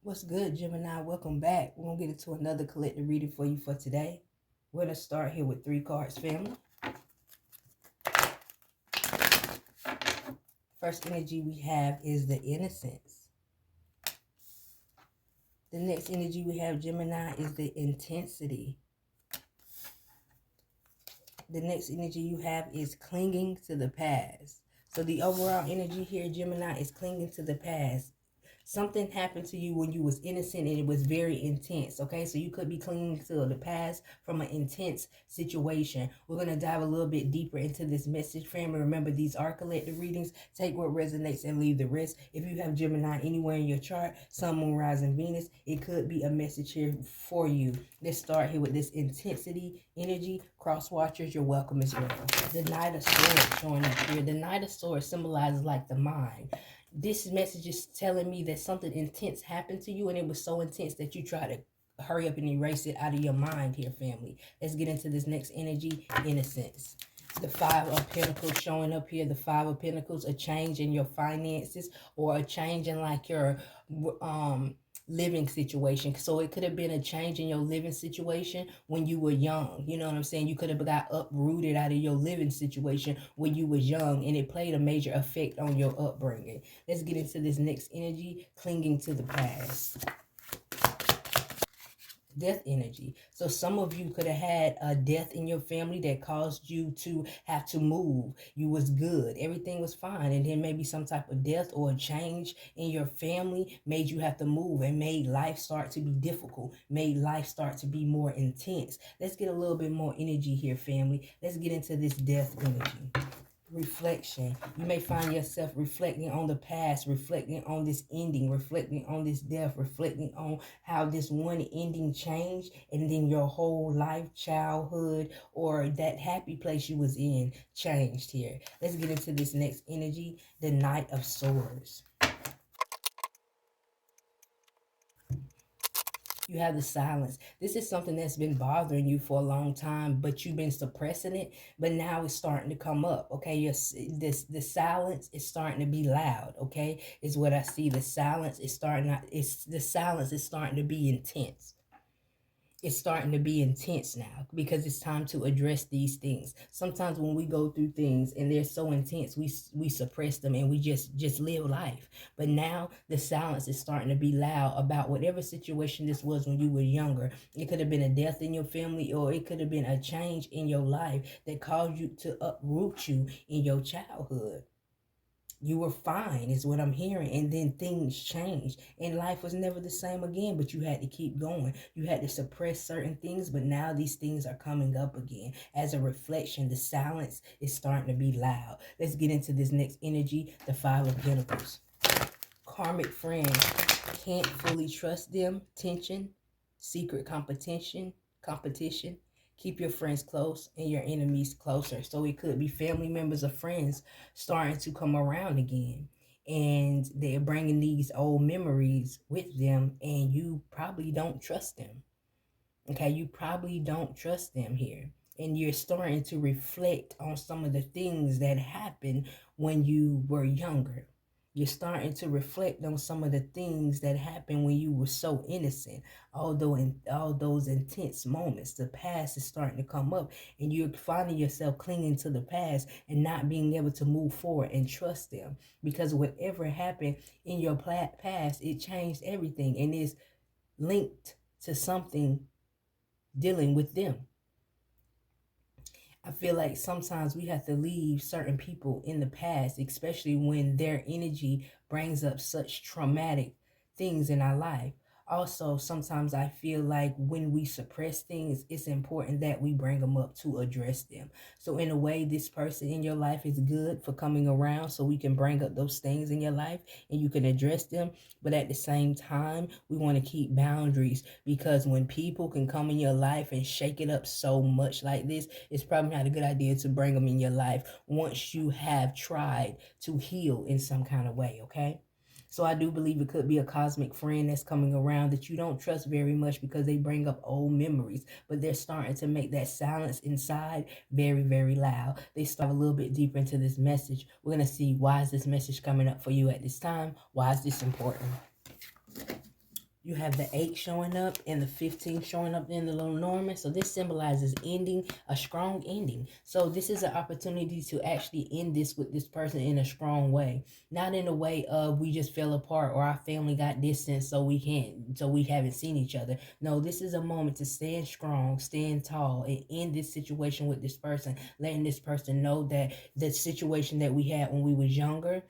What's good, Gemini? Welcome back. We're going to get into another collective reading for you for today. We're going to start here with 3 cards, family. First energy we have is the innocence. The next energy we have, Gemini, is the intensity. The next energy you have is clinging to the past. So the overall energy here, Gemini, is clinging to the past. Something happened to you when you was innocent and it was very intense, okay? So you could be clinging to the past from an intense situation. We're going to dive a little bit deeper into this message, family. Remember, these are collective readings. Take what resonates and leave the rest. If you have Gemini anywhere in your chart, Sun, Moon, Rising, Venus, it could be a message here for you. Let's start here with this intensity energy. Cross watchers, you're welcome as well. The Knight of Swords showing up here. The Knight of Swords symbolizes like the mind. This message is telling me that something intense happened to you, and it was so intense that you try to hurry up and erase it out of your mind here, family. Let's get into this next energy, innocence. The Five of Pentacles showing up here. The Five of Pentacles, a change in your finances or a change in like your living situation. So it could have been a change in your living situation when you were young. You know what I'm saying? You could have got uprooted out of your living situation when you was young, and it played a major effect on your upbringing. Let's get into this next energy, clinging to the past. Death energy. So some of you could have had a death in your family that caused you to have to move. You was good, everything was fine, and then maybe some type of death or a change in your family made you have to move and made life start to be difficult, made life start to be more intense. Let's get a little bit more energy here, family. Let's get into this death energy. Reflection. You may find yourself reflecting on the past, reflecting on this ending, reflecting on this death, reflecting on how this one ending changed, and then your whole life, childhood, or that happy place you was in changed here. Let's get into this next energy, the Knight of Swords. You have the silence. This is something that's been bothering you for a long time, but you've been suppressing it. But now it's starting to come up. Okay, the silence is starting to be loud. Okay, is what I see. The silence is starting to be intense. It's starting to be intense now because it's time to address these things. Sometimes when we go through things and they're so intense, we suppress them and we just live life. But now the silence is starting to be loud about whatever situation this was when you were younger. It could have been a death in your family, or it could have been a change in your life that caused you to uproot you in your childhood. You were fine is what I'm hearing, and then things changed and life was never the same again, but you had to keep going. You had to suppress certain things, but now these things are coming up again. As a reflection, the silence is starting to be loud. Let's get into this next energy, the Five of Pentacles. Karmic friends, can't fully trust them. Tension, secret competition. Keep your friends close and your enemies closer. So it could be family members or friends starting to come around again, and they're bringing these old memories with them, and you probably don't trust them. Okay, you probably don't trust them here, and you're starting to reflect on some of the things that happened when you were younger. You're starting to reflect on some of the things that happened when you were so innocent. Although in all those intense moments, the past is starting to come up, and you're finding yourself clinging to the past and not being able to move forward and trust them, because whatever happened in your past, it changed everything and is linked to something dealing with them. I feel like sometimes we have to leave certain people in the past, especially when their energy brings up such traumatic things in our life. Also, sometimes I feel like when we suppress things, it's important that we bring them up to address them. So in a way, this person in your life is good for coming around so we can bring up those things in your life and you can address them. But at the same time, we want to keep boundaries, because when people can come in your life and shake it up so much like this, it's probably not a good idea to bring them in your life once you have tried to heal in some kind of way, okay? So I do believe it could be a cosmic friend that's coming around that you don't trust very much because they bring up old memories, but they're starting to make that silence inside very, very loud. They start a little bit deeper into this message. We're going to see, why is this message coming up for you at this time? Why is this important? You have the 8 showing up and the 15 showing up in the little Norman. So this symbolizes ending, a strong ending. So this is an opportunity to actually end this with this person in a strong way. Not in a way of we just fell apart or our family got distant so we haven't seen each other. No, this is a moment to stand strong, stand tall, and end this situation with this person, letting this person know that the situation that we had when we was younger,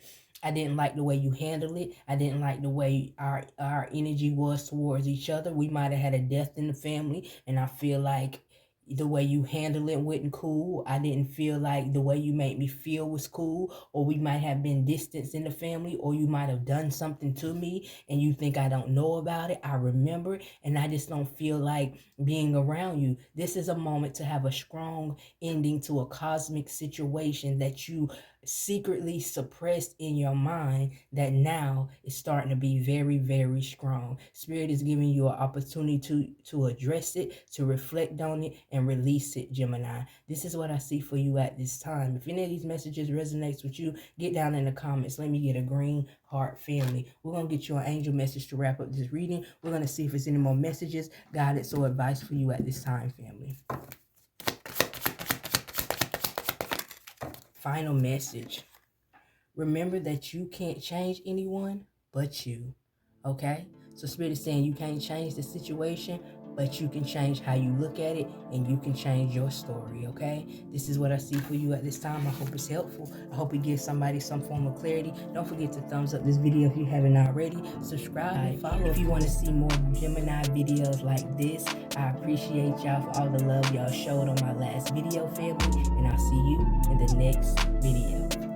I didn't like the way you handled it. I didn't like the way our energy was towards each other. We might have had a death in the family, and I feel like the way you handled it wasn't cool. I didn't feel like the way you made me feel was cool, or we might have been distance in the family, or you might have done something to me and you think I don't know about it. I remember it, and I just don't feel like being around you. This is a moment to have a strong ending to a cosmic situation that you secretly suppressed in your mind that now is starting to be very, very strong. Spirit is giving you an opportunity to address it, to reflect on it, and release it, Gemini. This is what I see for you at this time. If any of these messages resonates with you, get down in the comments. Let me get a green heart, family. We're going to get you an angel message to wrap up this reading. We're going to see if there's any more messages, guidance, or advice for you at this time, family. Final message. Remember that you can't change anyone but you. Okay? So Spirit is saying you can't change the situation, but you can change how you look at it, and you can change your story. Okay? This is what I see for you at this time. I hope it's helpful. I hope it gives somebody some form of clarity. Don't forget to thumbs up this video if you haven't already. Subscribe and follow if you want to see more Gemini videos like this. I appreciate y'all for all the love y'all showed on my last video, family, and I'll see you in the next video.